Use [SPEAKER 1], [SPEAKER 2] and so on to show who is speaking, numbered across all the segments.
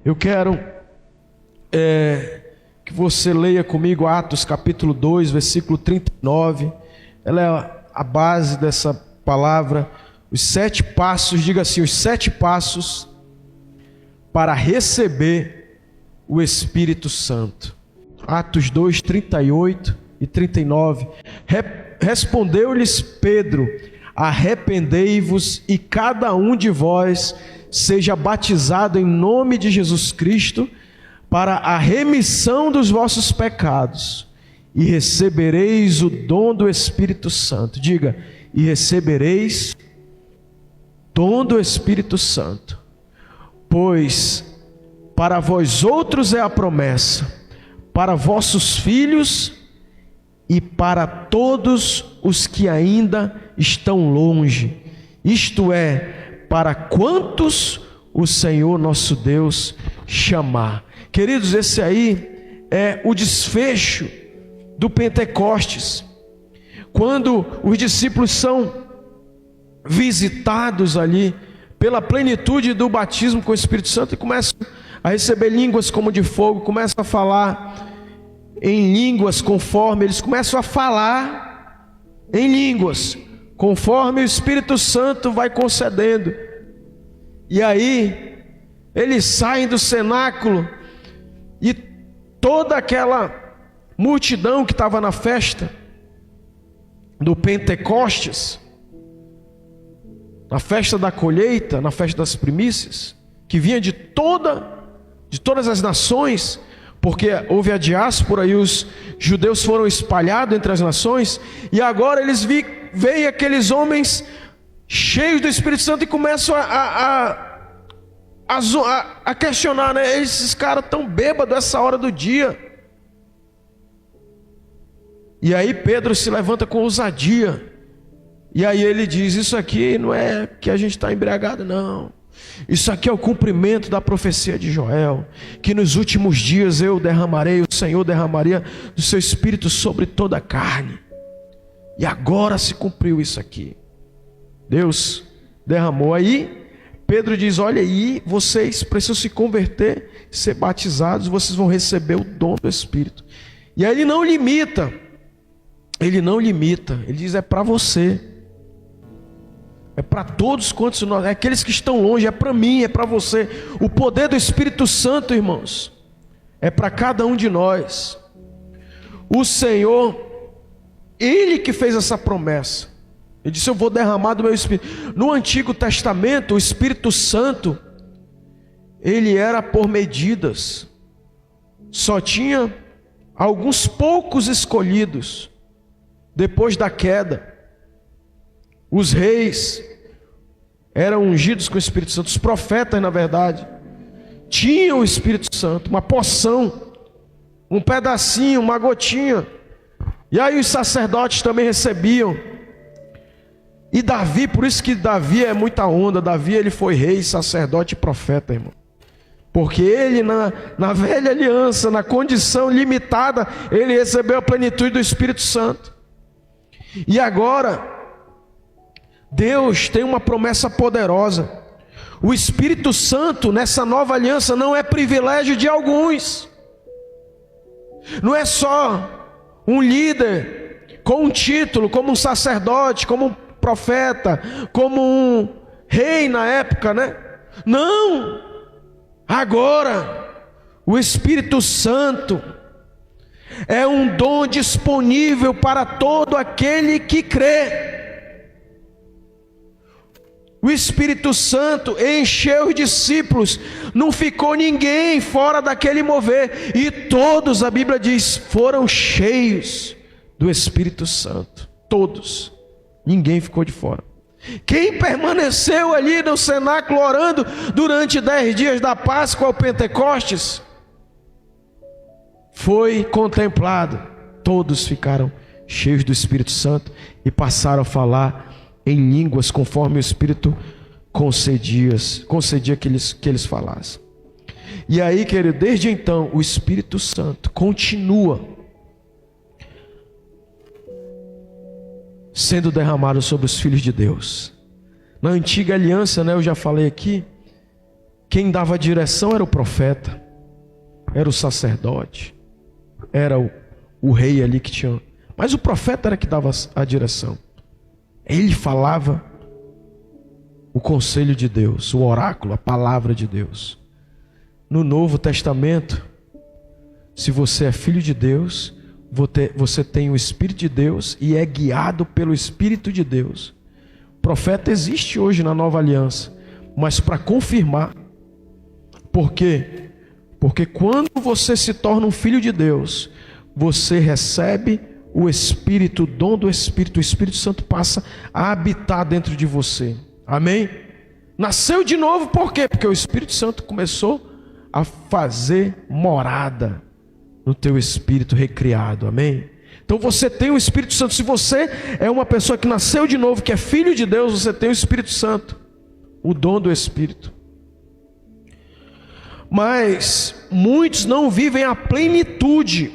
[SPEAKER 1] Eu quero que você leia comigo Atos capítulo 2, versículo 39. Ela é a base dessa palavra. Os 7 passos, diga assim, os 7 passos para receber o Espírito Santo. Atos 2, 38 e 39. Respondeu-lhes Pedro: arrependei-vos e cada um de vós seja batizado em nome de Jesus Cristo para a remissão dos vossos pecados, e recebereis o dom do Espírito Santo. Diga, e recebereis dom do Espírito Santo, pois para vós outros é a promessa, para vossos filhos e para todos os que ainda estão longe, isto é, para quantos o Senhor nosso Deus chamar. Queridos, esse aí é o desfecho do Pentecostes, quando os discípulos são visitados ali pela plenitude do batismo com o Espírito Santo e começam a receber línguas como de fogo, começam a falar em línguas conforme eles começam a falar em línguas, conforme o Espírito Santo vai concedendo. E aí eles saem do cenáculo e toda aquela multidão que estava na festa do Pentecostes, na festa da colheita, na festa das primícias, que vinha de todas as nações, porque houve a diáspora e os judeus foram espalhados entre as nações, e agora eles veem aqueles homens cheios do Espírito Santo e começam a questionar, né? Esses caras tão bêbados essa hora do dia. E aí Pedro se levanta com ousadia, e aí ele diz: isso aqui não é que a gente está embriagado, não. Isso aqui é o cumprimento da profecia de Joel, que nos últimos dias o Senhor derramaria do seu Espírito sobre toda a carne. E agora se cumpriu isso aqui. Deus derramou. Aí Pedro diz: olha aí, vocês precisam se converter, ser batizados, vocês vão receber o dom do Espírito. E aí ele não limita, ele diz: é para você. É para todos quantos nós, é aqueles que estão longe, é para mim, é para você. O poder do Espírito Santo, irmãos, é para cada um de nós. O Senhor, Ele que fez essa promessa. Ele disse: eu vou derramar do meu Espírito. No Antigo Testamento, o Espírito Santo, ele era por medidas. Só tinha alguns poucos escolhidos. Depois da queda, os reis eram ungidos com o Espírito Santo. Os profetas, na verdade, tinham o Espírito Santo, uma porção, um pedacinho, uma gotinha. E aí os sacerdotes também recebiam. E Davi, por isso que Davi é muita onda. Davi, ele foi rei, sacerdote e profeta, irmão. Porque ele na velha aliança, na condição limitada, ele recebeu a plenitude do Espírito Santo. E agora Deus tem uma promessa poderosa. O Espírito Santo nessa nova aliança não é privilégio de alguns. Não é só um líder com um título, como um sacerdote, como um profeta, como um rei na época, né? Não! Agora, o Espírito Santo é um dom disponível para todo aquele que crê. O Espírito Santo encheu os discípulos, não ficou ninguém fora daquele mover, e todos, a Bíblia diz, foram cheios do Espírito Santo, todos, ninguém ficou de fora. Quem permaneceu ali no cenáculo orando durante 10 dias da Páscoa ao Pentecostes, foi contemplado, todos ficaram cheios do Espírito Santo e passaram a falar em línguas conforme o Espírito concedia que eles falassem. E aí, querido, desde então o Espírito Santo continua sendo derramado sobre os filhos de Deus. Na antiga aliança, né, eu já falei aqui, Quem dava a direção era o profeta, era o sacerdote, era o rei ali que tinha. Mas o profeta era que dava a direção. Ele falava o conselho de Deus, o oráculo, a palavra de Deus. No Novo Testamento, se você é filho de Deus, você tem o Espírito de Deus e é guiado pelo Espírito de Deus. O profeta existe hoje na Nova Aliança, mas para confirmar. Por quê? Porque quando você se torna um filho de Deus, você recebe o Espírito, o dom do Espírito. O Espírito Santo passa a habitar dentro de você. Amém? Nasceu de novo por quê? Porque o Espírito Santo começou a fazer morada no teu espírito recriado. Amém? Então você tem o Espírito Santo. Se você é uma pessoa que nasceu de novo, que é filho de Deus, você tem o Espírito Santo, o dom do Espírito. Mas muitos não vivem a plenitude.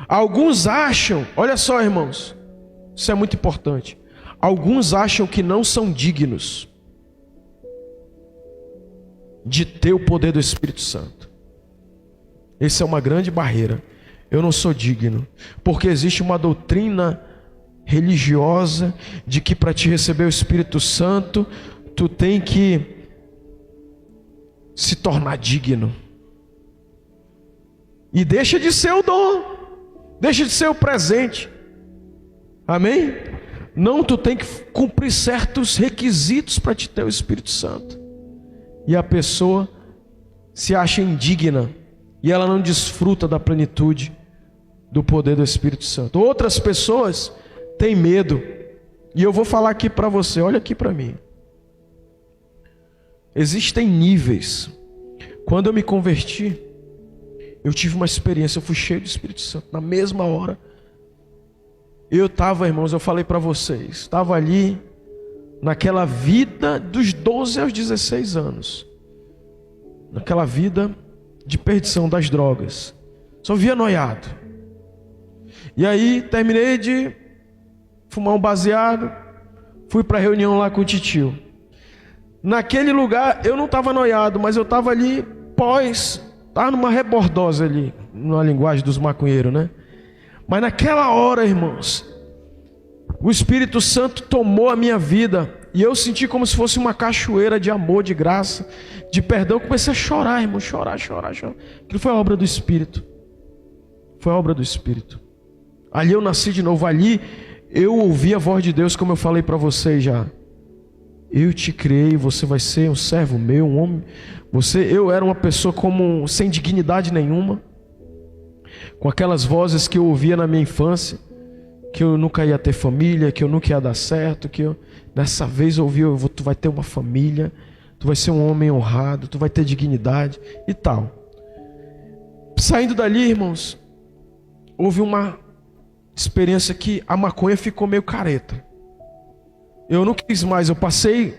[SPEAKER 1] Alguns acham, olha só, irmãos, isso é muito importante. Alguns acham que não são dignos de ter o poder do Espírito Santo. Essa é uma grande barreira. Eu não sou digno, porque existe uma doutrina religiosa de que para te receber o Espírito Santo, tu tem que se tornar digno. E deixa de ser o dom, deixa de ser o presente. Amém? Não, tu tem que cumprir certos requisitos para te ter o Espírito Santo. E a pessoa se acha indigna e ela não desfruta da plenitude do poder do Espírito Santo. Outras pessoas têm medo. E eu vou falar aqui para você, olha aqui para mim. Existem níveis. Quando eu me converti, eu tive uma experiência, eu fui cheio do Espírito Santo. Na mesma hora, eu estava, irmãos, eu falei para vocês, estava ali, naquela vida dos 12 aos 16 anos. Naquela vida de perdição das drogas. Só via noiado. E aí, terminei de fumar um baseado, fui para a reunião lá com o titio. Naquele lugar, eu não estava noiado, mas eu estava ali estava numa rebordose ali, na linguagem dos maconheiros, né? Mas naquela hora, irmãos, o Espírito Santo tomou a minha vida, e eu senti como se fosse uma cachoeira de amor, de graça, de perdão. Eu comecei a chorar, irmão, chorar. Aquilo foi a obra do Espírito. Foi a obra do Espírito. Ali eu nasci de novo, ali eu ouvi a voz de Deus, como eu falei para vocês já. Eu te criei, você vai ser um servo meu, um homem. Eu era uma pessoa sem dignidade nenhuma, com aquelas vozes que eu ouvia na minha infância, que eu nunca ia ter família, que eu nunca ia dar certo, dessa vez eu ouvi, tu vai ter uma família, tu vai ser um homem honrado, tu vai ter dignidade e tal. Saindo dali, irmãos, houve uma experiência que a maconha ficou meio careta. Eu não quis mais, eu passei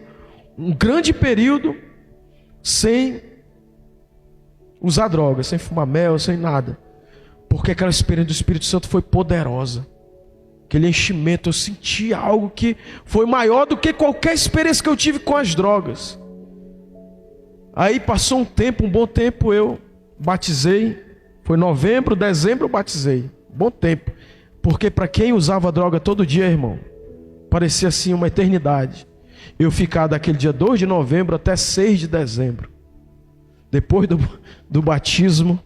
[SPEAKER 1] um grande período sem usar drogas, sem fumar mel, sem nada. Porque aquela experiência do Espírito Santo foi poderosa. Aquele enchimento, eu senti algo que foi maior do que qualquer experiência que eu tive com as drogas. Aí passou um bom tempo, eu batizei. Foi novembro, dezembro eu batizei. Bom tempo. Porque para quem usava droga todo dia, irmão, parecia assim uma eternidade. Eu ficar daquele dia 2 de novembro até 6 de dezembro. Depois do batismo,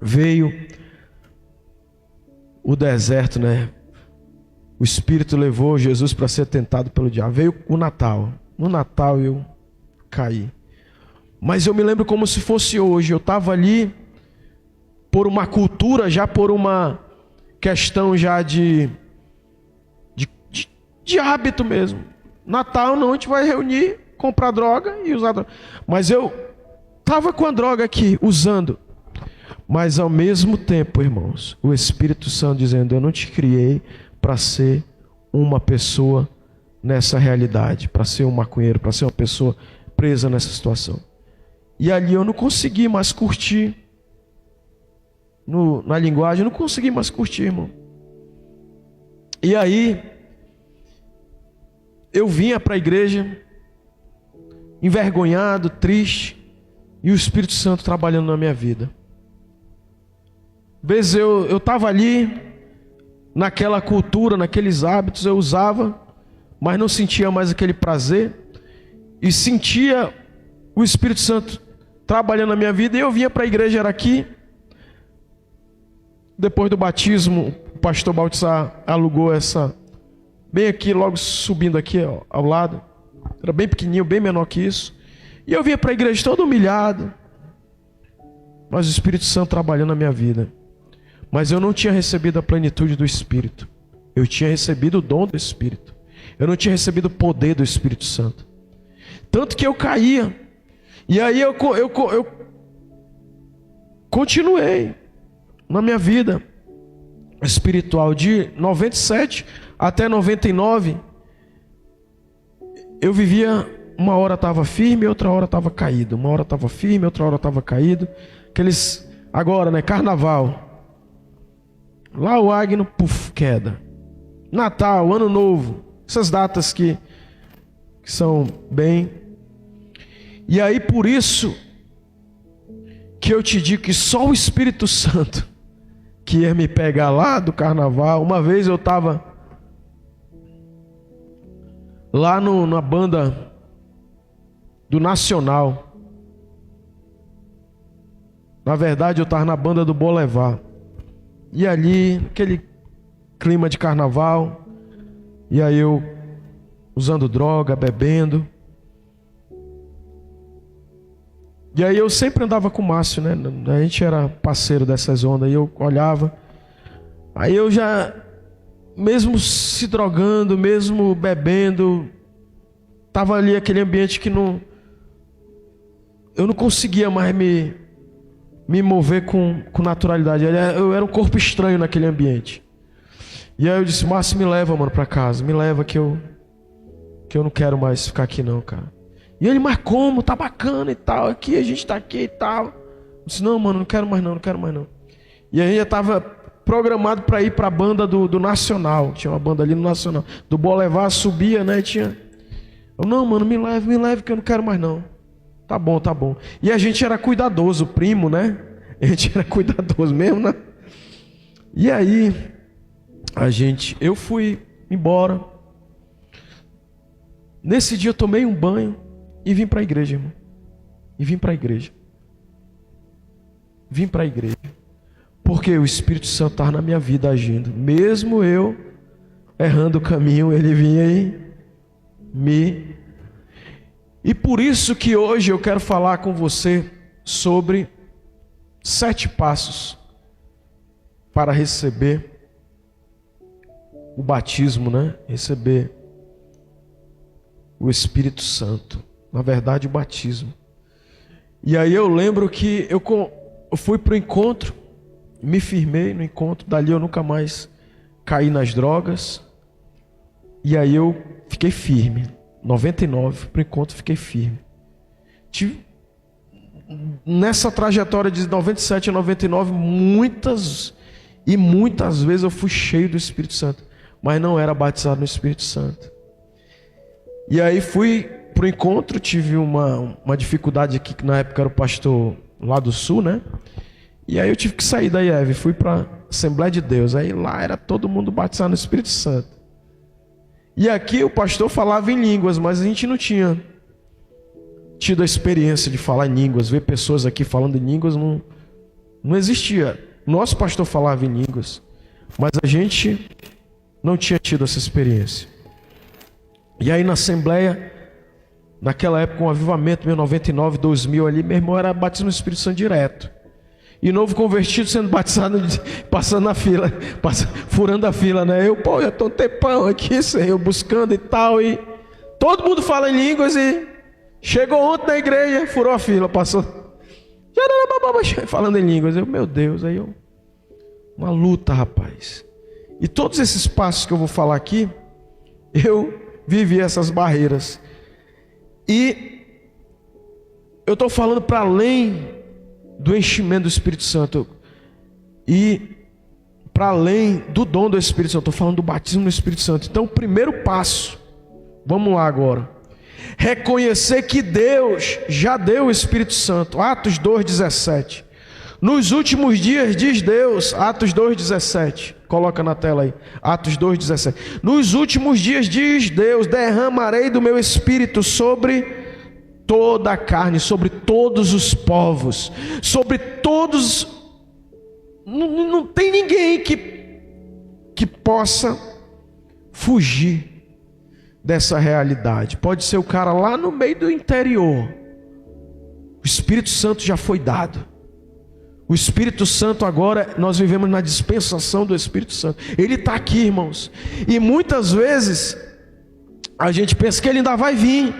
[SPEAKER 1] veio o deserto, né? O Espírito levou Jesus para ser tentado pelo diabo. Veio o Natal. No Natal eu caí. Mas eu me lembro como se fosse hoje. Eu estava ali por uma cultura, já por uma questão já de hábito mesmo. Natal não, a gente vai reunir, comprar droga e usar droga. Mas eu estava com a droga aqui, usando. Mas ao mesmo tempo, irmãos, o Espírito Santo dizendo, eu não te criei para ser uma pessoa nessa realidade, para ser um maconheiro, para ser uma pessoa presa nessa situação. E ali eu não consegui mais curtir, na linguagem, eu não consegui mais curtir, irmão. E aí, eu vinha para a igreja, envergonhado, triste, e o Espírito Santo trabalhando na minha vida. Às vezes eu estava ali, naquela cultura, naqueles hábitos, eu usava, mas não sentia mais aquele prazer, e sentia o Espírito Santo trabalhando na minha vida, e eu vinha para a igreja, era aqui. Depois do batismo, o pastor Baltazar alugou essa, bem aqui, logo subindo aqui ó, ao lado. Era bem pequenininho, bem menor que isso. E eu vinha para a igreja todo humilhado, mas o Espírito Santo trabalhando na minha vida. Mas eu não tinha recebido a plenitude do Espírito. Eu tinha recebido o dom do Espírito. Eu não tinha recebido o poder do Espírito Santo. Tanto que eu caía. E aí eu continuei na minha vida espiritual. De 97 até 99, eu vivia, uma hora estava firme, outra hora estava caído. Uma hora estava firme, outra hora estava caído. Aqueles, agora, né, carnaval. Lá o Agno, puf, queda. Natal, Ano Novo, essas datas que são bem. E aí por isso que eu te digo que só o Espírito Santo que ia me pegar lá do carnaval. Uma vez eu estava lá na banda do Nacional. Na verdade eu estava na banda do Bolevar. E ali, aquele clima de carnaval, e aí eu usando droga, bebendo. E aí eu sempre andava com o Márcio, né? A gente era parceiro dessas ondas, e eu olhava. Aí eu já, mesmo se drogando, mesmo bebendo, tava ali aquele ambiente que eu não conseguia mais me mover com naturalidade. Eu era um corpo estranho naquele ambiente. E aí eu disse: Márcio, me leva, mano, pra casa. Me leva que eu não quero mais ficar aqui não, cara. E ele: mas como? Tá bacana e tal. Aqui, a gente tá aqui e tal. Eu disse: não, mano, não quero mais não, não quero mais não. E aí eu tava programado para ir pra banda do Nacional. Tinha uma banda ali no Nacional. Do Bolevar, subia, né? Tinha... Eu: não, mano, me leve que eu não quero mais não. Tá bom, tá bom. E a gente era cuidadoso, primo, né? A gente era cuidadoso mesmo, né? E aí, eu fui embora. Nesse dia eu tomei um banho e vim para a igreja, irmão. E vim para a igreja. Vim para a igreja. Porque o Espírito Santo estava na minha vida agindo. Mesmo eu errando o caminho, ele vinha e E por isso que hoje eu quero falar com você sobre 7 passos para receber o batismo, né? Receber o Espírito Santo. Na verdade, o batismo. E aí eu lembro que eu fui para o encontro, me firmei no encontro, dali eu nunca mais caí nas drogas. E aí eu fiquei firme. 99, para o encontro, fiquei firme. Nessa trajetória de 97 a 99, muitas vezes eu fui cheio do Espírito Santo, mas não era batizado no Espírito Santo. E aí fui para o encontro, tive uma dificuldade aqui, que na época era o pastor lá do Sul, né? E aí eu tive que sair da IEV, fui para a Assembleia de Deus. Aí lá era todo mundo batizado no Espírito Santo. E aqui o pastor falava em línguas, mas a gente não tinha tido a experiência de falar em línguas. Ver pessoas aqui falando em línguas não existia. Nosso pastor falava em línguas, mas a gente não tinha tido essa experiência. E aí na Assembleia, naquela época, um avivamento, 1999, 2000 ali, meu irmão era batismo no Espírito Santo direto. E novo convertido sendo batizado, passando na fila, furando a fila, né? Eu tô um tempão aqui, Senhor, buscando e tal. E todo mundo fala em línguas e chegou ontem na igreja, furou a fila, passou. Falando em línguas. Meu Deus, uma luta, rapaz. E todos esses passos que eu vou falar aqui, eu vivi essas barreiras. E eu estou falando para além do enchimento do Espírito Santo e para além do dom do Espírito Santo. Estou falando do batismo no Espírito Santo. Então o primeiro passo, vamos lá agora, reconhecer que Deus já deu o Espírito Santo. Atos 2,17. Nos últimos dias, diz Deus, Atos 2,17. Coloca na tela aí, Atos 2,17. Nos últimos dias, diz Deus, derramarei do meu Espírito sobre toda a carne, sobre todos os povos, sobre todos. Não tem ninguém que possa fugir dessa realidade. Pode ser o cara lá no meio do interior. O Espírito Santo já foi dado. O Espírito Santo agora, nós vivemos na dispensação do Espírito Santo. Ele está aqui, irmãos. E muitas vezes a gente pensa que ele ainda vai vir.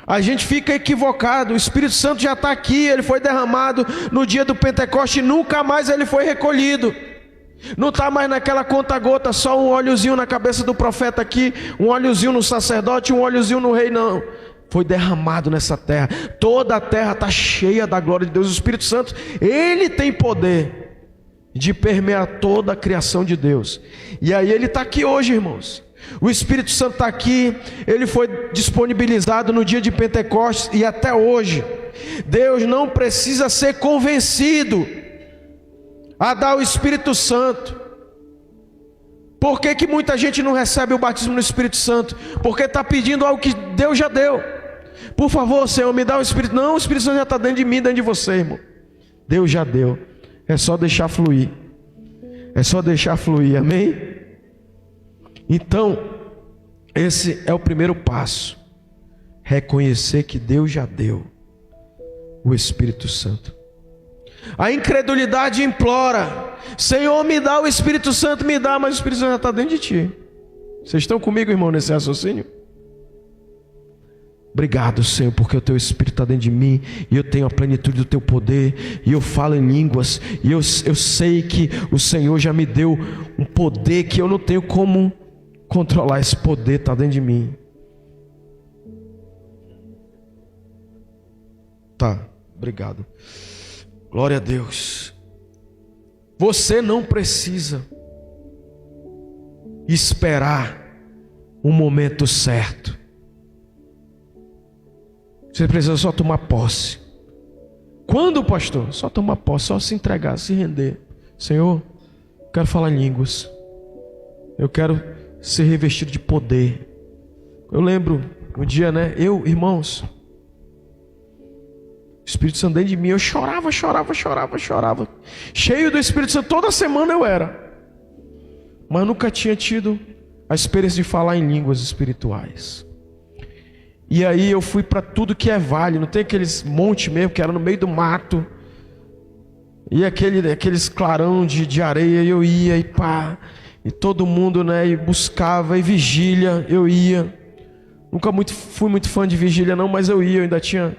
[SPEAKER 1] A gente fica equivocado. O Espírito Santo já está aqui. Ele foi derramado no dia do Pentecoste e nunca mais ele foi recolhido. Não está mais naquela conta-gota, só um óleozinho na cabeça do profeta aqui, um óleozinho no sacerdote, um óleozinho no rei, não. Foi derramado nessa terra. Toda a terra está cheia da glória de Deus. O Espírito Santo, ele tem poder de permear toda a criação de Deus. E aí ele está aqui hoje, irmãos. O Espírito Santo está aqui. Ele foi disponibilizado no dia de Pentecostes e até hoje. Deus não precisa ser convencido a dar o Espírito Santo. Por que muita gente não recebe o batismo no Espírito Santo? Porque está pedindo algo que Deus já deu. Por favor, Senhor, me dá o Espírito. Não, o Espírito Santo já está dentro de mim, dentro de você, irmão. Deus já deu. É só deixar fluir. É só deixar fluir, amém? Então, esse é o primeiro passo. Reconhecer que Deus já deu o Espírito Santo. A incredulidade implora: Senhor, me dá o Espírito Santo, me dá. Mas o Espírito Santo já está dentro de ti. Vocês estão comigo, irmão, nesse raciocínio? Obrigado, Senhor, porque o teu Espírito está dentro de mim, e eu tenho a plenitude do teu poder, e eu falo em línguas, e eu sei que o Senhor já me deu um poder que eu não tenho como controlar. Esse poder está dentro de mim. Tá, obrigado. Glória a Deus. Você não precisa esperar o momento certo. Você precisa só tomar posse. Quando, pastor? Só tomar posse, só se entregar, se render. Senhor, eu quero falar em línguas. Eu quero ser revestido de poder. Eu lembro um dia, né? Irmãos, o Espírito Santo dentro de mim, eu chorava. Cheio do Espírito Santo, toda semana eu era. Mas nunca tinha tido a experiência de falar em línguas espirituais. E aí eu fui para tudo que é vale, não tem aqueles montes mesmo, que era no meio do mato. E aqueles clarão de areia, eu ia e pá. E todo mundo, né, e buscava, e vigília, eu ia. Nunca fui muito fã de vigília não, mas eu ia, eu ainda tinha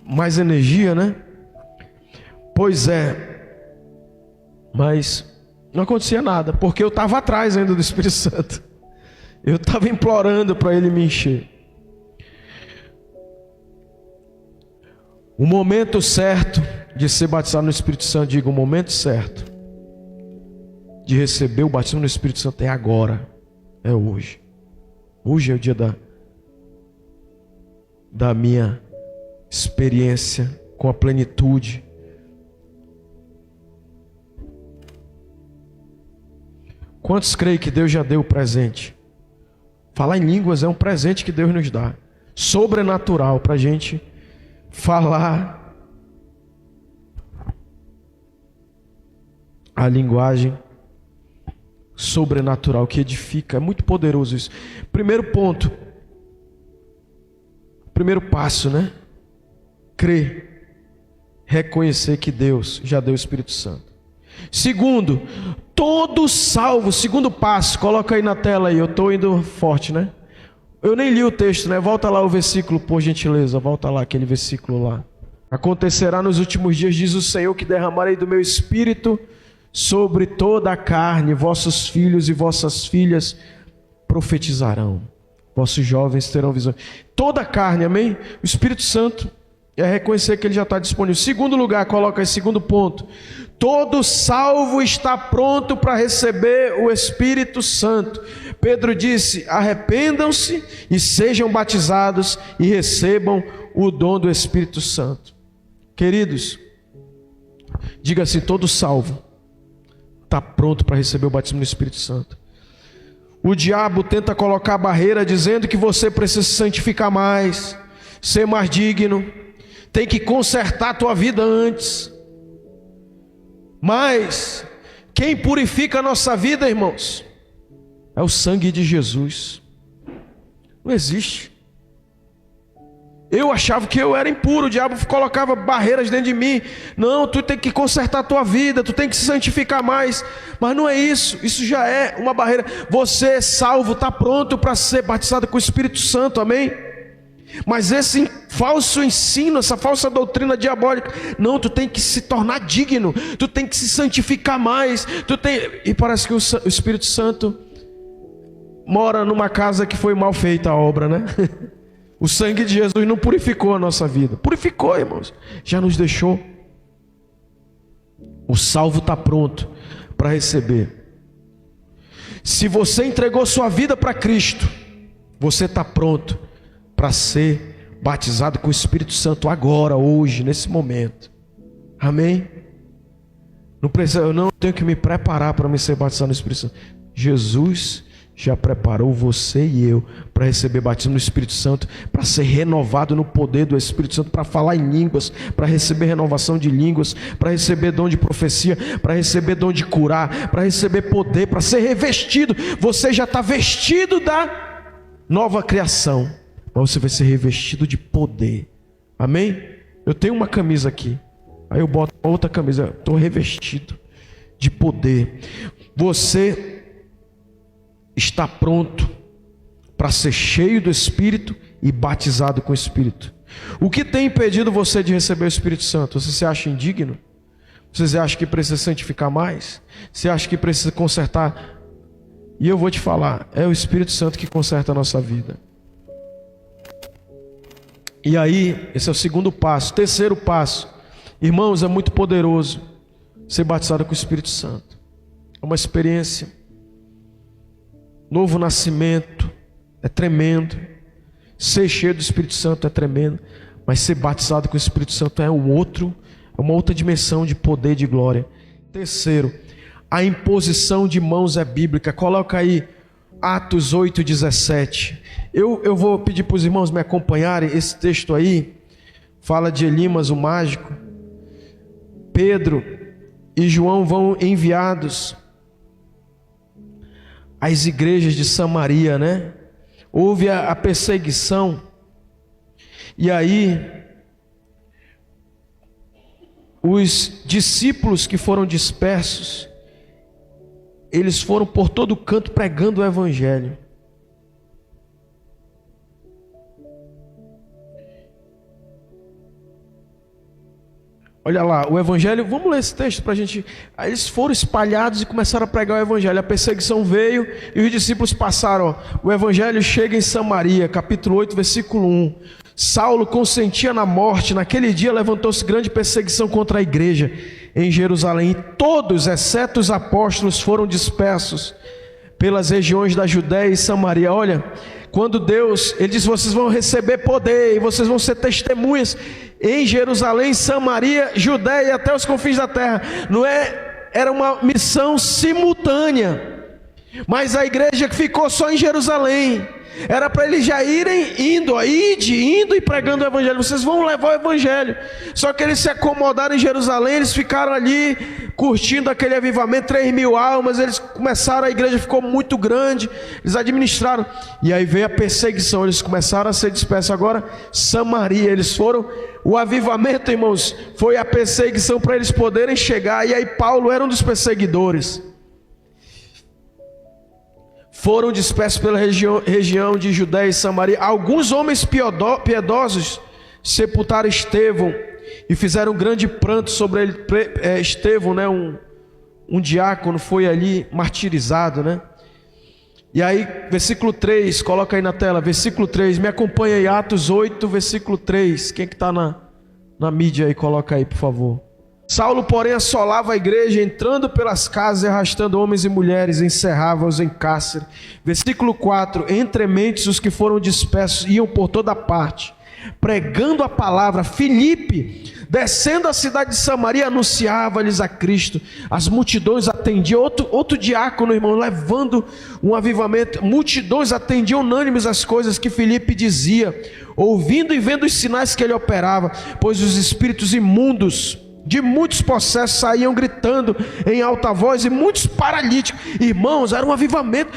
[SPEAKER 1] mais energia, né? Pois é. Mas não acontecia nada, porque eu estava atrás ainda do Espírito Santo. Eu estava implorando para ele me encher. O momento certo de ser batizado no Espírito Santo, digo, o momento certo de receber o batismo no Espírito Santo é agora, é hoje. Hoje é o dia da minha experiência com a plenitude. Quantos creem que Deus já deu o presente? Falar em línguas é um presente que Deus nos dá, sobrenatural, para a gente falar a linguagem sobrenatural que edifica. É muito poderoso isso. Primeiro ponto, primeiro passo, né? Crer, reconhecer que Deus já deu o Espírito Santo. Segundo, todo salvo. Segundo passo, coloca aí na tela aí, eu estou indo forte, né? Eu nem li o texto, né? Volta lá o versículo, por gentileza. Volta lá, aquele versículo lá. Acontecerá nos últimos dias, diz o Senhor, que derramarei do meu Espírito sobre toda a carne. Vossos filhos e vossas filhas profetizarão. Vossos jovens terão visões. Toda a carne, amém? O Espírito Santo é reconhecer que ele já está disponível. Segundo lugar, coloca aí, segundo ponto. Todo salvo está pronto para receber o Espírito Santo. Pedro disse: arrependam-se e sejam batizados e recebam o dom do Espírito Santo. Queridos, diga assim: todo salvo está pronto para receber o batismo do Espírito Santo. O diabo tenta colocar barreira dizendo que você precisa se santificar mais, ser mais digno, tem que consertar a tua vida antes. Mas quem purifica a nossa vida, irmãos, é o sangue de Jesus. Não existe. Eu achava que eu era impuro, o diabo colocava barreiras dentro de mim. Não, tu tem que consertar a tua vida, tu tem que se santificar mais. Mas não é isso, isso já é uma barreira. Você é salvo, está pronto para ser batizado com o Espírito Santo, amém? Mas esse falso ensino, essa falsa doutrina diabólica, não, tu tem que se tornar digno, tu tem que se santificar mais, e parece que o Espírito Santo mora numa casa que foi mal feita a obra, né? O sangue de Jesus não purificou a nossa vida. Purificou, irmãos. Já nos deixou. O salvo está pronto para receber. Se você entregou sua vida para Cristo, você está pronto para ser batizado com o Espírito Santo agora, hoje, nesse momento. Amém? Não precisa, eu não tenho que me preparar para me ser batizado no Espírito Santo. Jesus já preparou você e eu para receber batismo no Espírito Santo, para ser renovado no poder do Espírito Santo, para falar em línguas, para receber renovação de línguas, para receber dom de profecia, para receber dom de curar, para receber poder, para ser revestido. Você já está vestido da nova criação, mas você vai ser revestido de poder. Amém? Eu tenho uma camisa aqui, aí eu boto outra camisa, estou revestido de poder. Você está pronto para ser cheio do Espírito e batizado com o Espírito. O que tem impedido você de receber o Espírito Santo? Você se acha indigno? Você acha que precisa santificar mais? Você acha que precisa consertar? E eu vou te falar, é o Espírito Santo que conserta a nossa vida. E aí, esse é o segundo passo. Terceiro passo, irmãos, é muito poderoso ser batizado com o Espírito Santo. É uma experiência. Novo nascimento é tremendo. Ser cheio do Espírito Santo é tremendo. Mas ser batizado com o Espírito Santo é uma outra dimensão de poder e de glória. Terceiro, a imposição de mãos é bíblica. Coloca aí Atos 8:17. Eu vou pedir para os irmãos me acompanharem. Esse texto aí fala de Elimas, o mágico. Pedro e João vão enviados às igrejas de Samaria, né? Houve a perseguição. E aí os discípulos que foram dispersos, eles foram por todo canto pregando o evangelho. Olha lá, o evangelho, vamos ler esse texto para a gente. Aí eles foram espalhados e começaram a pregar o evangelho. A perseguição veio e os discípulos passaram. O evangelho chega em Samaria, capítulo 8, versículo 1. Saulo consentia na morte. Naquele dia levantou-se grande perseguição contra a igreja em Jerusalém. Todos, exceto os apóstolos, foram dispersos pelas regiões da Judéia e Samaria. Olha, quando Deus, Ele disse: vocês vão receber poder e vocês vão ser testemunhas em Jerusalém, Samaria, Judéia e até os confins da terra. Não é? Era uma missão simultânea. Mas a igreja que ficou só em Jerusalém, era para eles já irem indo e pregando o evangelho. Vocês vão levar o evangelho. Só que eles se acomodaram em Jerusalém, eles ficaram ali curtindo aquele avivamento, 3.000 almas. Eles começaram, a igreja ficou muito grande, eles administraram. E aí veio a perseguição, eles começaram a ser dispersos. Agora Samaria, eles foram. O avivamento, irmãos, foi a perseguição para eles poderem chegar. E aí Paulo era um dos perseguidores. Foram dispersos pela região de Judéia e Samaria. Alguns homens piedosos sepultaram Estevão e fizeram um grande pranto sobre ele. Estevão, né, um diácono, foi ali martirizado, né? E aí, versículo 3, coloca aí na tela, versículo 3, me acompanha aí, Atos 8, versículo 3. Quem que está na mídia aí, coloca aí, por favor. Saulo, porém, assolava a igreja, entrando pelas casas e arrastando homens e mulheres, encerrava-os em cárcere. Versículo 4: entre mentes os que foram dispersos iam por toda parte, pregando a palavra. Filipe, descendo a cidade de Samaria, anunciava-lhes a Cristo. As multidões atendiam. Outro diácono, irmão, levando um avivamento. Multidões atendiam unânimes as coisas que Filipe dizia, ouvindo e vendo os sinais que ele operava, pois os espíritos imundos de muitos possessos saíam gritando em alta voz, e muitos paralíticos. Irmãos, era um avivamento.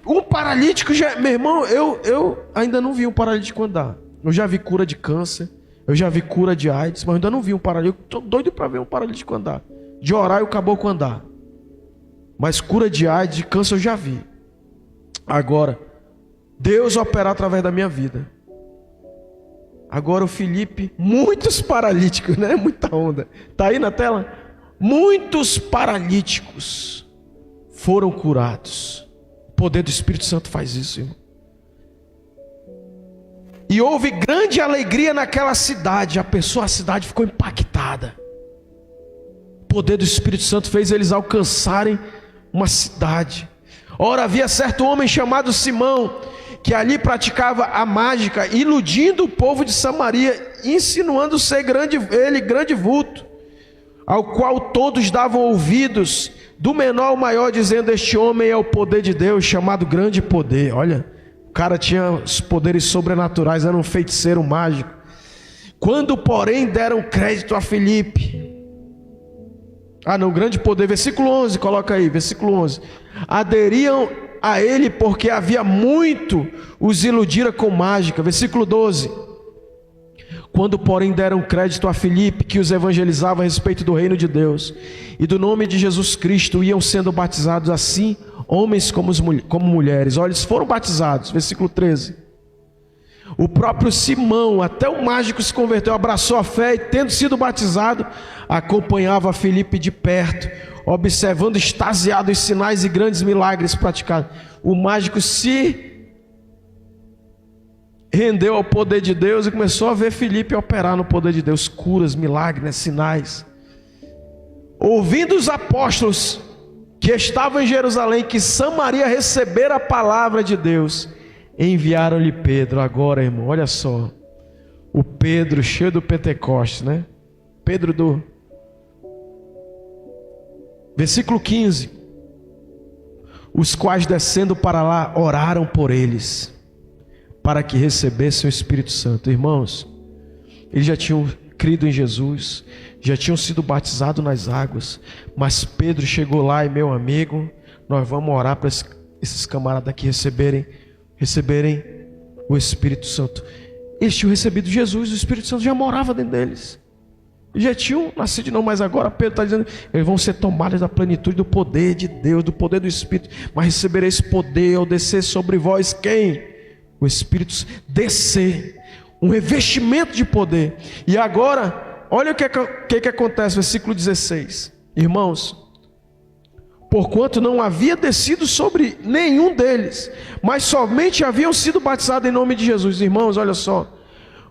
[SPEAKER 1] Um paralítico, meu irmão, eu ainda não vi um paralítico andar. Eu já vi cura de câncer, eu já vi cura de AIDS, mas eu ainda não vi um paralítico. Estou doido para ver um paralítico andar, de orar e o caboclo andar. Mas cura de AIDS, de câncer eu já vi. Agora, Deus operar através da minha vida. Agora o Filipe, muitos paralíticos, né? Muita onda. Está aí na tela? Muitos paralíticos foram curados. O poder do Espírito Santo faz isso, irmão. E houve grande alegria naquela cidade. A cidade ficou impactada. O poder do Espírito Santo fez eles alcançarem uma cidade. Ora, havia certo homem chamado Simão, que ali praticava a mágica, iludindo o povo de Samaria, insinuando ser grande vulto, ao qual todos davam ouvidos, do menor ao maior, dizendo: este homem é o poder de Deus, chamado grande poder. Olha, o cara tinha os poderes sobrenaturais, era um feiticeiro mágico. Quando, porém, deram crédito a Filipe, grande poder, versículo 11, coloca aí, versículo 11, aderiam a ele porque havia muito os iludira com mágica. Versículo 12, quando porém deram crédito a Filipe, que os evangelizava a respeito do reino de Deus e do nome de Jesus Cristo, iam sendo batizados, assim homens como mulheres. Olha, eles foram batizados. Versículo 13, o próprio Simão, até o mágico, se converteu, abraçou a fé, e tendo sido batizado, acompanhava Filipe de perto, observando extasiado os sinais e grandes milagres praticados. O mágico se rendeu ao poder de Deus e começou a ver Filipe operar no poder de Deus, curas, milagres, sinais. Ouvindo os apóstolos que estavam em Jerusalém, que Samaria recebera a palavra de Deus, enviaram-lhe Pedro. Agora, irmão, olha só, o Pedro cheio do Pentecostes, né? Pedro do... Versículo 15, os quais descendo para lá, oraram por eles, para que recebessem o Espírito Santo. Irmãos, eles já tinham crido em Jesus, já tinham sido batizados nas águas, mas Pedro chegou lá e: meu amigo, nós vamos orar para esses camaradas aqui receberem o Espírito Santo. Eles tinham recebido Jesus, o Espírito Santo já morava dentro deles, já tinham nascido de novo. Mas agora Pedro está dizendo: eles vão ser tomados da plenitude do poder de Deus, do poder do Espírito. Mas receberei esse poder ao descer sobre vós quem? O Espírito. Descer, um revestimento de poder. E agora, olha o que acontece, versículo 16. Irmãos, porquanto não havia descido sobre nenhum deles, mas somente haviam sido batizados em nome de Jesus. Irmãos, olha só,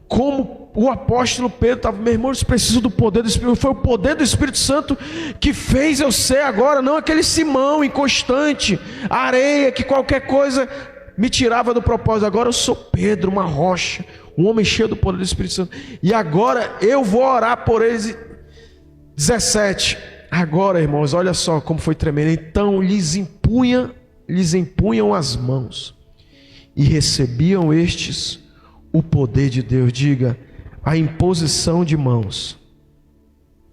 [SPEAKER 1] como o apóstolo Pedro estava: meu irmão, eles precisam do poder do Espírito. Foi o poder do Espírito Santo que fez eu ser agora, não aquele Simão inconstante, areia, que qualquer coisa me tirava do propósito. Agora eu sou Pedro, uma rocha, um homem cheio do poder do Espírito Santo. E agora eu vou orar por eles. 17, agora, irmãos, olha só como foi tremendo. Então lhes impunham as mãos, e recebiam estes o poder de Deus. Diga: a imposição de mãos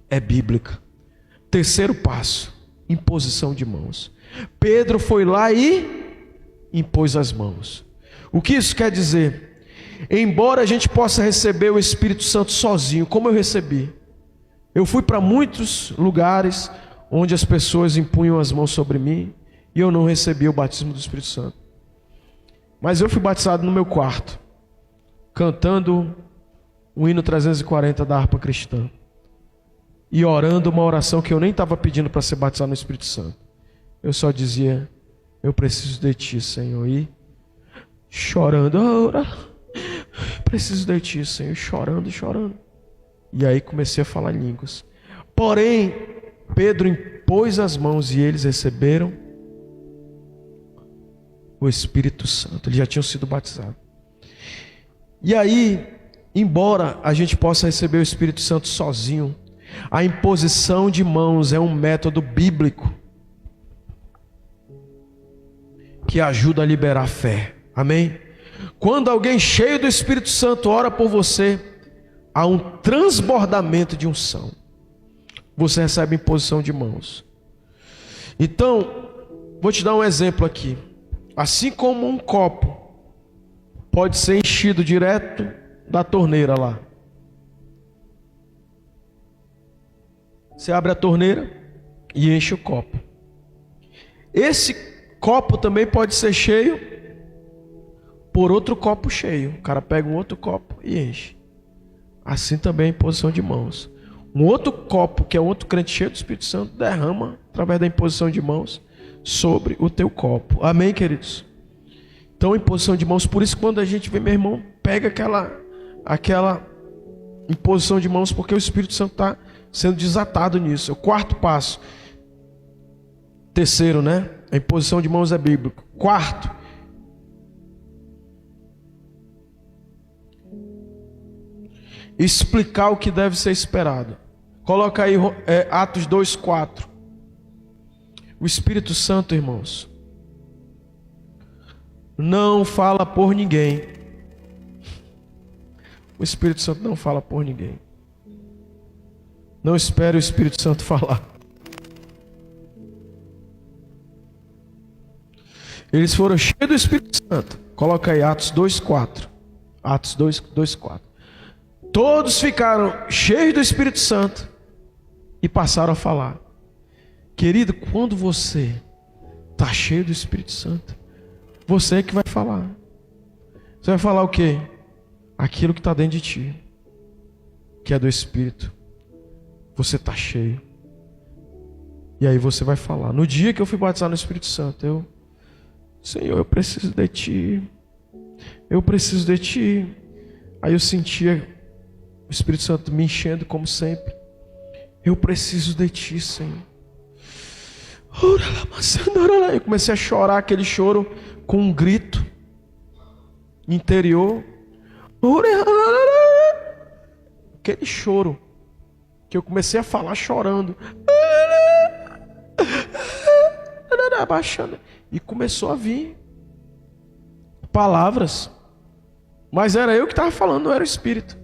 [SPEAKER 1] é bíblica. Terceiro passo, imposição de mãos. Pedro foi lá e impôs as mãos. O que isso quer dizer? Embora a gente possa receber o Espírito Santo sozinho, como eu recebi, eu fui para muitos lugares onde as pessoas impunham as mãos sobre mim e eu não recebi o batismo do Espírito Santo. Mas eu fui batizado no meu quarto, cantando o hino 340 da harpa cristã e orando uma oração que eu nem estava pedindo para ser batizado no Espírito Santo. Eu só dizia: eu preciso de ti, Senhor. E chorando, preciso de ti, Senhor. Chorando. E aí comecei a falar em línguas. Porém, Pedro impôs as mãos e eles receberam o Espírito Santo. Eles já tinham sido batizados. E aí, embora a gente possa receber o Espírito Santo sozinho, a imposição de mãos é um método bíblico que ajuda a liberar fé. Amém? Quando alguém cheio do Espírito Santo ora por você, há um transbordamento de unção. Você recebe imposição de mãos. Então, vou te dar um exemplo aqui. Assim como um copo pode ser enchido direto da torneira lá. Você abre a torneira e enche o copo. Esse copo também pode ser cheio por outro copo cheio. O cara pega um outro copo e enche. Assim também é imposição de mãos. Um outro copo, que é outro crente cheio do Espírito Santo, derrama através da imposição de mãos sobre o teu copo. Amém, queridos? Então, imposição de mãos. Por isso, quando a gente vê, meu irmão, pega aquela imposição de mãos, porque o Espírito Santo está sendo desatado nisso. O quarto passo. Terceiro, né? A imposição de mãos é bíblico. Quarto, explicar o que deve ser esperado. Coloca aí Atos 2:4. O Espírito Santo, irmãos, não fala por ninguém. O Espírito Santo não fala por ninguém. Não espere o Espírito Santo falar. Eles foram cheios do Espírito Santo. Coloca aí Atos 2:4. Atos 2:4. Todos ficaram cheios do Espírito Santo e passaram a falar. Querido, quando você está cheio do Espírito Santo, você é que vai falar. Você vai falar o quê? Aquilo que está dentro de ti, que é do Espírito. Você está cheio. E aí você vai falar. No dia que eu fui batizado no Espírito Santo, Senhor, eu preciso de ti. Eu preciso de ti. Aí eu sentia o Espírito Santo me enchendo como sempre. Eu preciso de ti, Senhor. Eu comecei a chorar aquele choro com um grito interior. Aquele choro que eu comecei a falar chorando. Abaixando. E começou a vir palavras. Mas era eu que estava falando, não era o Espírito.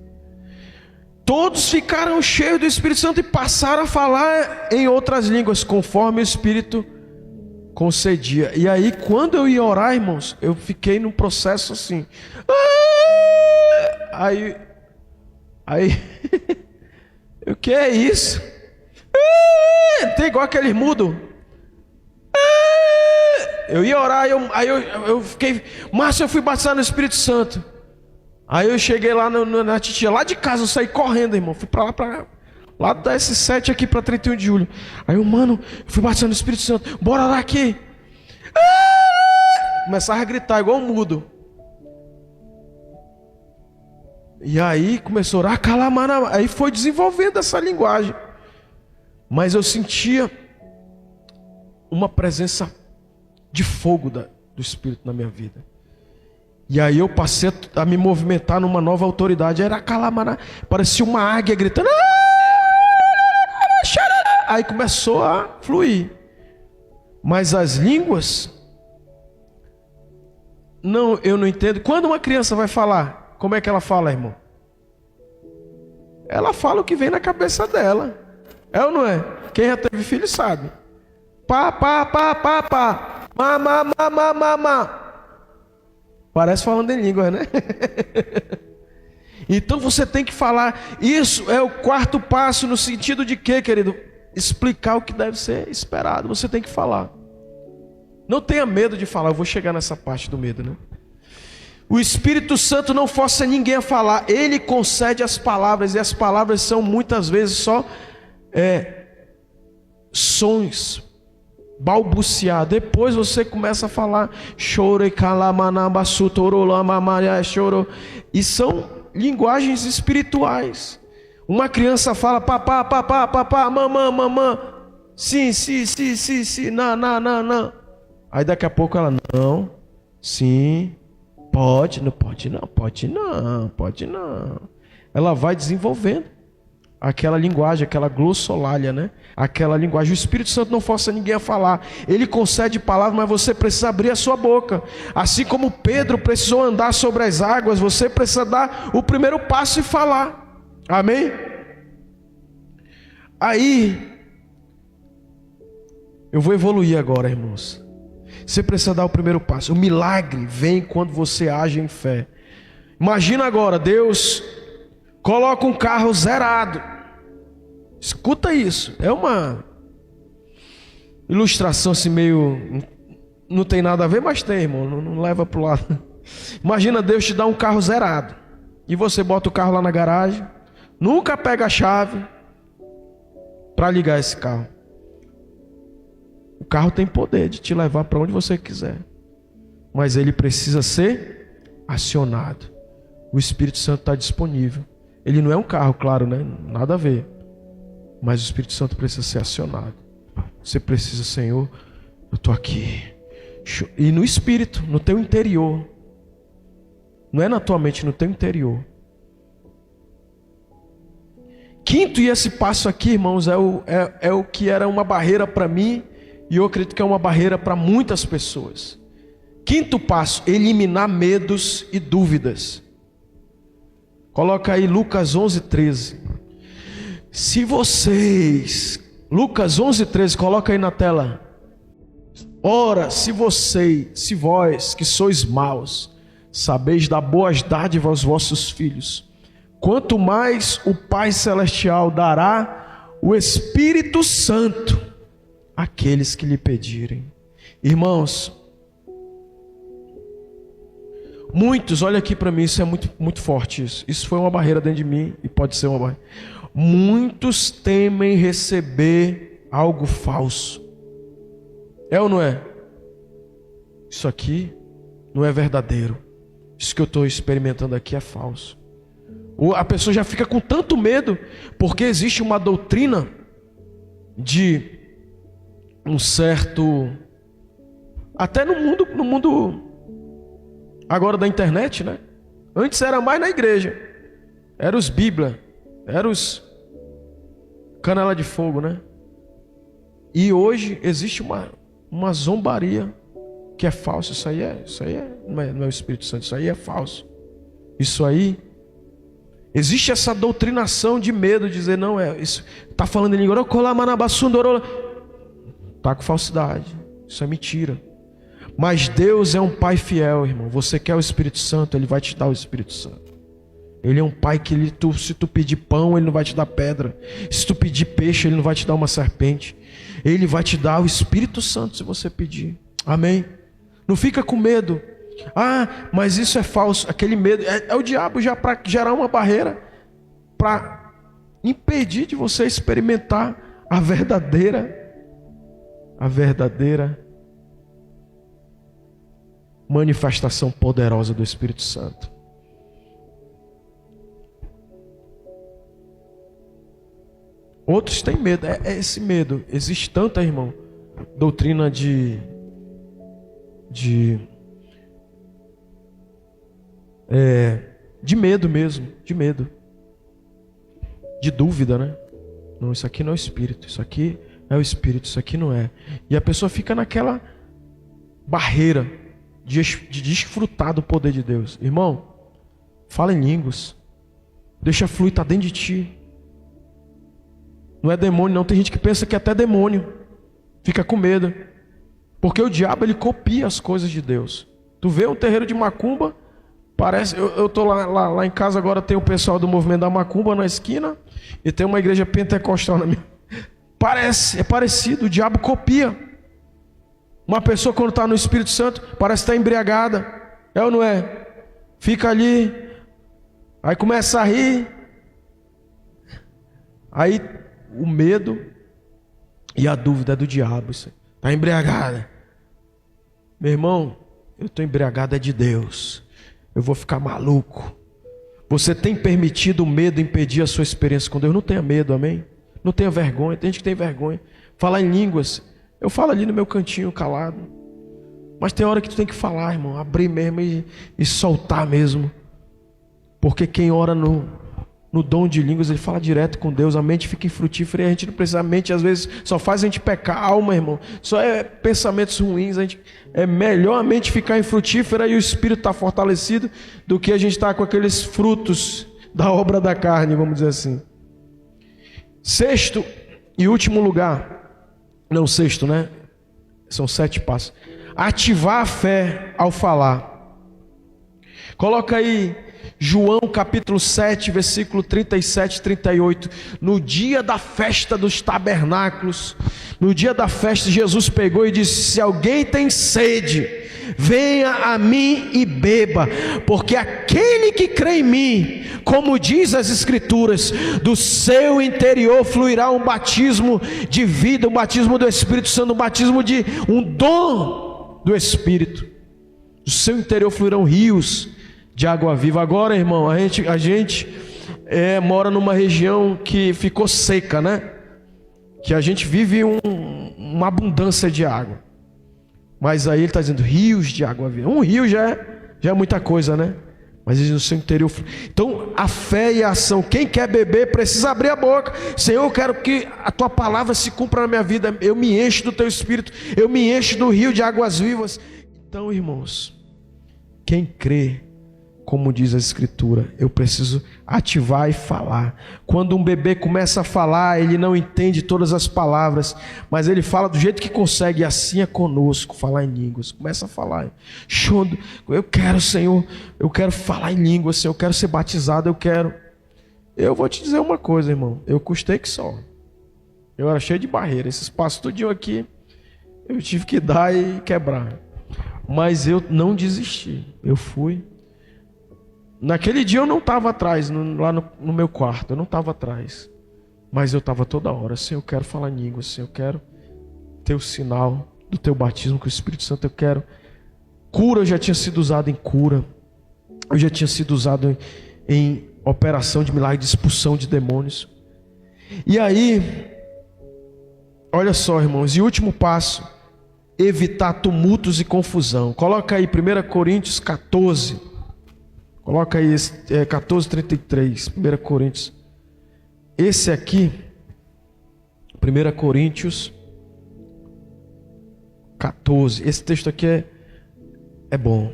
[SPEAKER 1] Todos ficaram cheios do Espírito Santo e passaram a falar em outras línguas, conforme o Espírito concedia. E aí, quando eu ia orar, irmãos, eu fiquei num processo assim. Aí, o que é isso? Tem igual aqueles mudos. Eu ia orar, aí eu fiquei, Márcio, eu fui batizado no Espírito Santo. Aí eu cheguei lá na titia, lá de casa, eu saí correndo, irmão. Fui pra lá da S7 aqui pra 31 de julho. Aí eu, mano, eu fui batizado no Espírito Santo. Bora lá aqui. Começava a gritar igual um mudo. E aí começou a orar, aí foi desenvolvendo essa linguagem. Mas eu sentia uma presença de fogo do Espírito na minha vida. E aí eu passei a me movimentar numa nova autoridade. Era calamana, parecia uma águia gritando. Aí começou a fluir. Mas as línguas, não, eu não entendo. Quando uma criança vai falar, como é que ela fala, irmão? Ela fala o que vem na cabeça dela. É ou não é? Quem já teve filho sabe. Pá, pá, pá, pá, pá. Má, má, má, má, má, má. Parece falando em língua, né? Então você tem que falar. Isso é o quarto passo, no sentido de quê, querido? Explicar o que deve ser esperado. Você tem que falar. Não tenha medo de falar. Eu vou chegar nessa parte do medo, né? O Espírito Santo não força ninguém a falar. Ele concede as palavras. E as palavras são muitas vezes só sons, balbuciar. Depois você começa a falar choro e calamanabassu torolama maria choro. E são linguagens espirituais, Uma criança fala papá, papá, papá, mamã, mamã. Sim, sim, sim, sim, sim, não, não, não, não. Aí daqui a pouco ela, não, sim, pode, não pode não, pode não, pode não. Ela vai desenvolvendo aquela linguagem, aquela glossolalia, né? Aquela linguagem. O Espírito Santo não força ninguém a falar. Ele concede palavras, mas você precisa abrir a sua boca. Assim como Pedro precisou andar sobre as águas, você precisa dar o primeiro passo e falar. Amém? Aí, eu vou evoluir agora, irmãos. Você precisa dar o primeiro passo. O milagre vem quando você age em fé. Imagina agora, Deus coloca um carro zerado. Escuta isso. É uma ilustração assim meio... Não tem nada a ver, mas tem, irmão. Não leva para o lado. Imagina Deus te dar um carro zerado. E você bota o carro lá na garagem. Nunca pega a chave para ligar esse carro. O carro tem poder de te levar para onde você quiser. Mas ele precisa ser acionado. O Espírito Santo está disponível. Ele não é um carro, claro, né? Nada a ver. Mas o Espírito Santo precisa ser acionado. Você precisa, Senhor, eu estou aqui. E no Espírito, no teu interior. Não é na tua mente, no teu interior. Quinto, e esse passo aqui, irmãos, é o que era uma barreira para mim. E eu acredito que é uma barreira para muitas pessoas. Quinto passo, eliminar medos e dúvidas. Coloca aí Lucas 11:13. Se vocês... Lucas 11:13, coloca aí na tela. Ora, se vós que sois maus, sabeis dar boas dádivas aos vossos filhos, quanto mais o Pai Celestial dará o Espírito Santo àqueles que lhe pedirem. Irmãos, muitos, olha aqui para mim, isso é muito forte isso. Isso foi uma barreira dentro de mim e pode ser uma barreira. Muitos temem receber algo falso. É ou não é? Isso aqui não é verdadeiro. Isso que eu estou experimentando aqui é falso. A pessoa já fica com tanto medo, porque existe uma doutrina de um certo... Até no mundo agora da internet, né? Antes era mais na igreja. Era os Bíblia. Era os canela de fogo, né? E hoje existe uma zombaria que é falso. Isso aí não é o Espírito Santo. Isso aí é falso. Isso aí... Existe essa doutrinação de medo, de dizer, não, isso está falando em língua, está com falsidade, isso é mentira. Mas Deus é um Pai fiel, irmão. Você quer o Espírito Santo, Ele vai te dar o Espírito Santo. Ele é um Pai que se tu pedir pão, Ele não vai te dar pedra. Se tu pedir peixe, Ele não vai te dar uma serpente. Ele vai te dar o Espírito Santo se você pedir. Amém? Não fica com medo. Ah, mas isso é falso. Aquele medo é o diabo já para gerar uma barreira, para impedir de você experimentar a verdadeira manifestação poderosa do Espírito Santo. Outros têm medo, é esse medo. Existe tanta, irmão, doutrina de medo mesmo, de medo, de dúvida, né? Não, isso aqui não é o Espírito, isso aqui é o Espírito, isso aqui não é. E a pessoa fica naquela barreira de desfrutar do poder de Deus. Irmão, fala em línguas, deixa fluir, está dentro de ti. Não é demônio não, tem gente que pensa que é até demônio, fica com medo, porque o diabo ele copia as coisas de Deus. Tu vê um terreiro de macumba, parece, eu tô lá em casa agora, tem o pessoal do movimento da macumba na esquina, e tem uma igreja pentecostal na minha... é parecido, o diabo copia. Uma pessoa quando está no Espírito Santo, parece estar embriagada, é ou não é? Fica ali, aí começa a rir, aí o medo e a dúvida é do diabo, está embriagada. Meu irmão, eu estou embriagado é de Deus. Eu vou ficar maluco. Você tem permitido o medo impedir a sua experiência com Deus? Não tenha medo, amém? Não tenha vergonha. Tem gente que tem vergonha. Falar em línguas, eu falo ali no meu cantinho calado. Mas tem hora que tu tem que falar, irmão. Abrir mesmo e soltar mesmo. Porque quem ora no dom de línguas, ele fala direto com Deus. A mente fica infrutífera e a gente não precisa. A mente às vezes só faz a gente pecar. A alma, irmão, só é pensamentos ruins. É melhor a mente ficar infrutífera e o espírito estar fortalecido do que a gente estar com aqueles frutos da obra da carne, vamos dizer assim. Sexto e último lugar. Não, sexto, né? São 7 passos. Ativar a fé ao falar. Coloca aí João capítulo 7, versículo 37 e 38. No dia da festa dos tabernáculos, no dia da festa, Jesus pegou e disse: se alguém tem sede, venha a mim e beba, porque aquele que crê em mim, como diz as Escrituras, do seu interior fluirá um batismo de vida, um batismo do Espírito Santo, um batismo de um dom do Espírito. Do seu interior fluirão rios de água viva. Agora, irmão, a gente mora numa região que ficou seca, né? Que a gente vive uma abundância de água. Mas aí ele está dizendo rios de água viva. Um rio já é muita coisa, né? Mas ele no seu interior. Então, a fé e a ação. Quem quer beber precisa abrir a boca. Senhor, eu quero que a tua palavra se cumpra na minha vida. Eu me encho do teu espírito. Eu me encho do rio de águas vivas. Então, irmãos, quem crê, como diz a Escritura, eu preciso ativar e falar. Quando um bebê começa a falar, ele não entende todas as palavras, mas ele fala do jeito que consegue, e assim é conosco, falar em línguas. Começa a falar, chorando, eu quero, Senhor, eu quero falar em línguas, Senhor, eu quero ser batizado, eu vou te dizer uma coisa, irmão, eu custei que só, eu era cheio de barreira, esses passos tudinho aqui, eu tive que dar e quebrar, mas eu não desisti, eu fui. Naquele dia eu não estava atrás, lá no meu quarto, eu não estava atrás. Mas eu estava toda hora, Senhor, eu quero falar em línguas, Senhor, eu quero ter o sinal do teu batismo com o Espírito Santo, eu quero. Cura, eu já tinha sido usado em cura. Eu já tinha sido usado em operação de milagre, de expulsão de demônios. E aí, olha só, irmãos, e último passo, evitar tumultos e confusão. Coloca aí 1 Coríntios 14. Coloca aí 14:33, 1 Coríntios. Esse aqui, 1 Coríntios 14. Esse texto aqui é bom.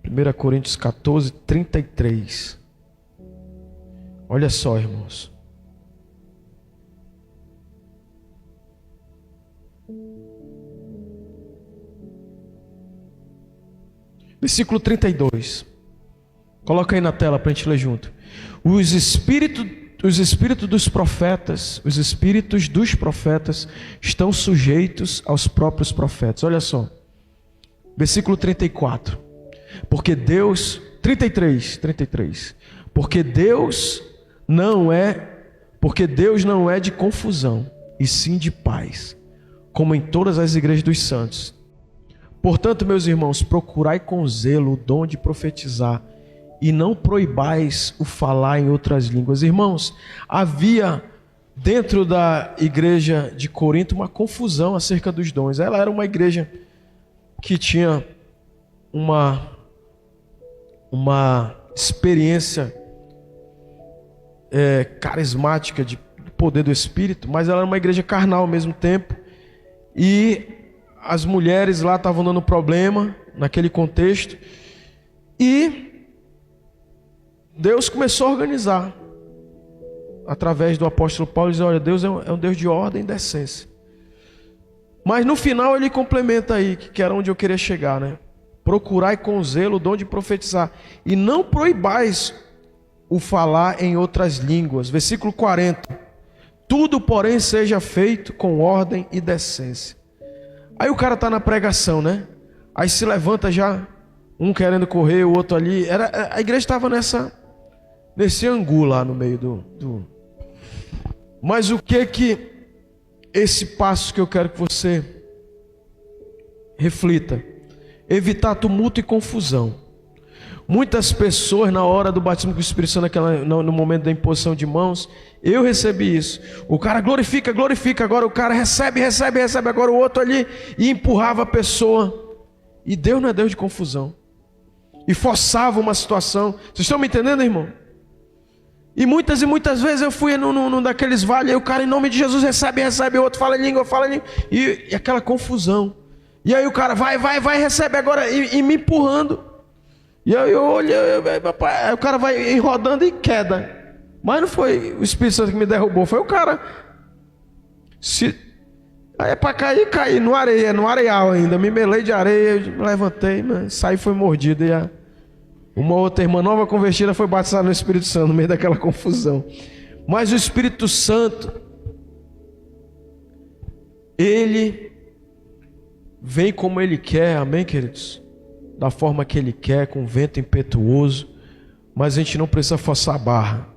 [SPEAKER 1] 1 Coríntios 14:33. Olha só, irmãos. Versículo 32. Coloca aí na tela para a gente ler junto. Os espíritos dos profetas, os espíritos dos profetas estão sujeitos aos próprios profetas. Olha só. Versículo 34. Porque Deus, 33. Porque Deus não é de confusão, e sim de paz, como em todas as igrejas dos santos. Portanto, meus irmãos, procurai com zelo o dom de profetizar, e não proibais o falar em outras línguas. Irmãos, havia dentro da igreja de Corinto uma confusão acerca dos dons. Ela era uma igreja que tinha uma experiência carismática de poder do Espírito, mas ela era uma igreja carnal ao mesmo tempo. E as mulheres lá estavam dando problema naquele contexto. E Deus começou a organizar através do apóstolo Paulo, dizer: olha, Deus é um Deus de ordem e decência. Mas no final ele complementa aí, que era onde eu queria chegar, né? Procurai com zelo o dom de profetizar, e não proibais o falar em outras línguas. Versículo 40. Tudo, porém, seja feito com ordem e decência. Aí o cara está na pregação, né? Aí se levanta já, um querendo correr, o outro ali. A igreja estava nesse angu lá no meio do... Mas o que esse passo que eu quero que você reflita? Evitar tumulto e confusão. Muitas pessoas, na hora do batismo com o Espírito Santo, no momento da imposição de mãos, eu recebi isso. O cara glorifica, agora o cara recebe, agora o outro ali, e empurrava a pessoa. E Deus não é Deus de confusão. E forçava uma situação. Vocês estão me entendendo, irmão? E muitas vezes eu fui num daqueles vales, aí o cara, em nome de Jesus, recebe, o outro fala em língua, e aquela confusão. E aí o cara vai, recebe agora, e me empurrando. E eu olhei, aí o cara vai rodando e queda. Mas não foi o Espírito Santo que me derrubou, foi o cara. Aí é para cair no areal ainda. Me melei de areia, levantei, mas saí, foi mordido. E uma outra irmã nova convertida foi batizada no Espírito Santo, no meio daquela confusão. Mas o Espírito Santo, ele vem como ele quer, amém, queridos? Da forma que ele quer, com vento impetuoso, mas a gente não precisa forçar a barra.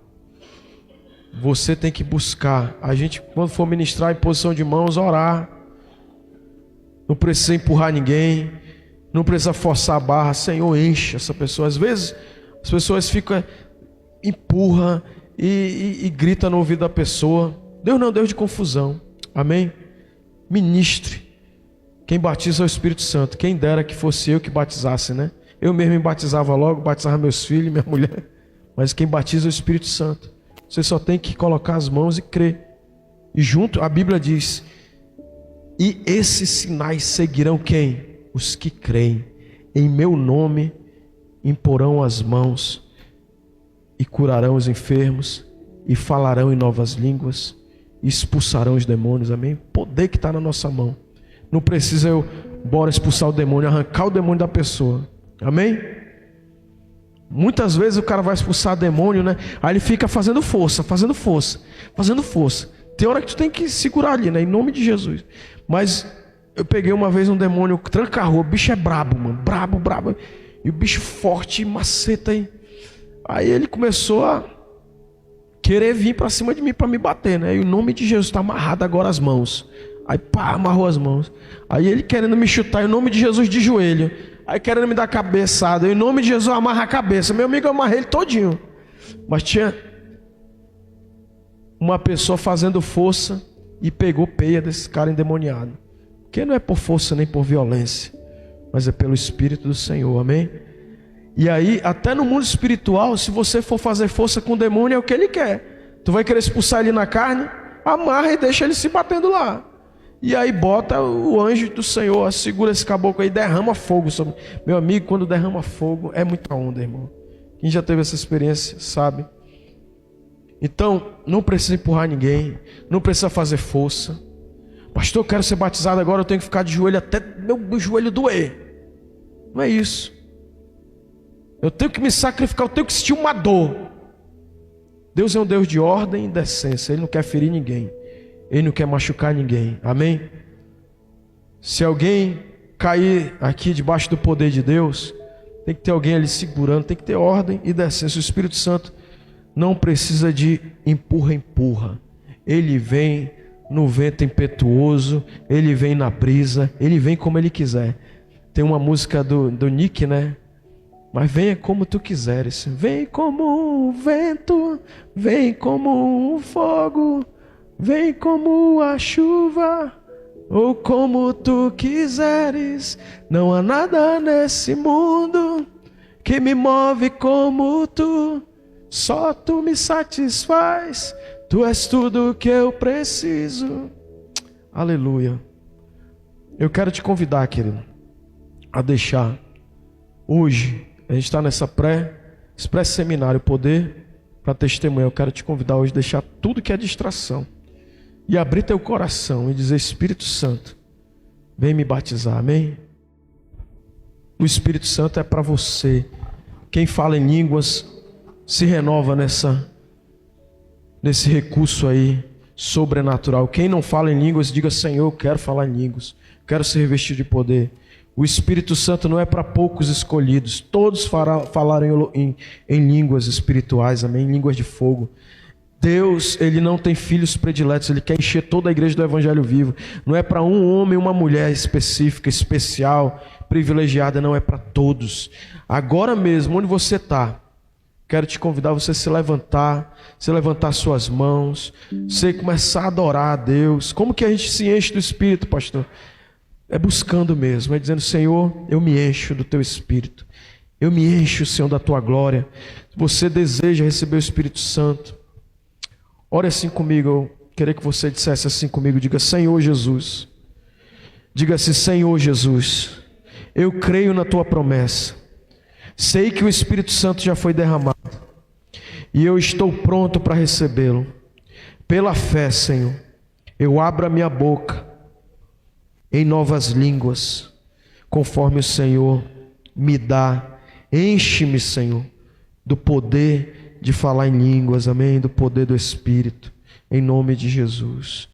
[SPEAKER 1] Você tem que buscar. A gente, quando for ministrar em posição de mãos, orar. Não precisa empurrar ninguém, não precisa forçar a barra. Senhor, enche essa pessoa. Às vezes as pessoas ficam, empurra e grita no ouvido da pessoa. Deus não é Deus de confusão, amém? Ministre. Quem batiza é o Espírito Santo. Quem dera que fosse eu que batizasse, né? Eu mesmo me batizava logo, batizava meus filhos, minha mulher. Mas quem batiza é o Espírito Santo. Você só tem que colocar as mãos e crer. E junto, a Bíblia diz: e esses sinais seguirão quem? Os que creem. Em meu nome imporão as mãos e curarão os enfermos e falarão em novas línguas e expulsarão os demônios, amém? Poder que está na nossa mão. Não precisa bora expulsar o demônio, arrancar o demônio da pessoa. Amém? Muitas vezes o cara vai expulsar demônio, né? Aí ele fica fazendo força. Tem hora que tu tem que segurar ali, né? Em nome de Jesus. Mas eu peguei uma vez um demônio tranca-rua. O bicho é brabo, mano. Brabo. E o bicho forte, maceta aí. Aí ele começou a querer vir para cima de mim para me bater, né? E o nome de Jesus está amarrado agora as mãos. Aí pá, amarrou as mãos. Aí ele querendo me chutar, em nome de Jesus, de joelho. Aí querendo me dar cabeçada. Em nome de Jesus, amarra a cabeça. Meu amigo, eu amarrei ele todinho. Mas tinha uma pessoa fazendo força e pegou peia desse cara endemoniado. Porque não é por força nem por violência, mas é pelo Espírito do Senhor, amém? E aí, até no mundo espiritual, se você for fazer força com o demônio, é o que ele quer. Tu vai querer expulsar ele na carne, amarra e deixa ele se batendo lá. E aí bota o anjo do Senhor, segura esse caboclo aí, derrama fogo sobre. Meu amigo, quando derrama fogo, é muita onda, irmão. Quem já teve essa experiência sabe. Então, não precisa empurrar ninguém, não precisa fazer força. Pastor, eu quero ser batizado agora, eu tenho que ficar de joelho até meu joelho doer. Não é isso. Eu tenho que me sacrificar, eu tenho que sentir uma dor. Deus é um Deus de ordem e decência, Ele não quer ferir ninguém. Ele não quer machucar ninguém, amém? Se alguém cair aqui debaixo do poder de Deus, tem que ter alguém ali segurando, tem que ter ordem e decência. O Espírito Santo não precisa de empurra. Ele vem no vento impetuoso, ele vem na brisa, ele vem como ele quiser. Tem uma música do Nick, né? Mas venha como tu quiseres. Vem como um vento, vem como um fogo, vem como a chuva, ou como tu quiseres. Não há nada nesse mundo que me move como tu. Só tu me satisfaz. Tu és tudo que eu preciso. Aleluia. Eu quero te convidar, querido, a deixar hoje. A gente está nessa pré-seminário, poder para testemunhar. Eu quero te convidar hoje a deixar tudo que é distração e abrir teu coração e dizer: Espírito Santo, vem me batizar, amém? O Espírito Santo é para você. Quem fala em línguas se renova nesse recurso aí sobrenatural. Quem não fala em línguas, diga: Senhor, eu quero falar em línguas, quero ser revestido de poder. O Espírito Santo não é para poucos escolhidos. Todos falaram em línguas espirituais, amém? Em línguas de fogo. Deus, Ele não tem filhos prediletos. Ele quer encher toda a igreja do Evangelho vivo. Não é para um homem e uma mulher específica, especial, privilegiada não é para todos. Agora mesmo, onde você está, quero te convidar a você se levantar suas mãos, você começar a adorar a Deus. Como que a gente se enche do Espírito, pastor? É buscando mesmo, é dizendo: Senhor, eu me encho do Teu Espírito. Eu me encho, Senhor, da Tua glória. Se você deseja receber o Espírito Santo, ore assim comigo. Eu queria que você dissesse assim comigo. Diga: Senhor Jesus. Diga assim: Senhor Jesus, eu creio na Tua promessa. Sei que o Espírito Santo já foi derramado e eu estou pronto para recebê-lo. Pela fé, Senhor, eu abro a minha boca em novas línguas, conforme o Senhor me dá. Enche-me, Senhor, do poder de falar em línguas, amém? Do poder do Espírito, em nome de Jesus.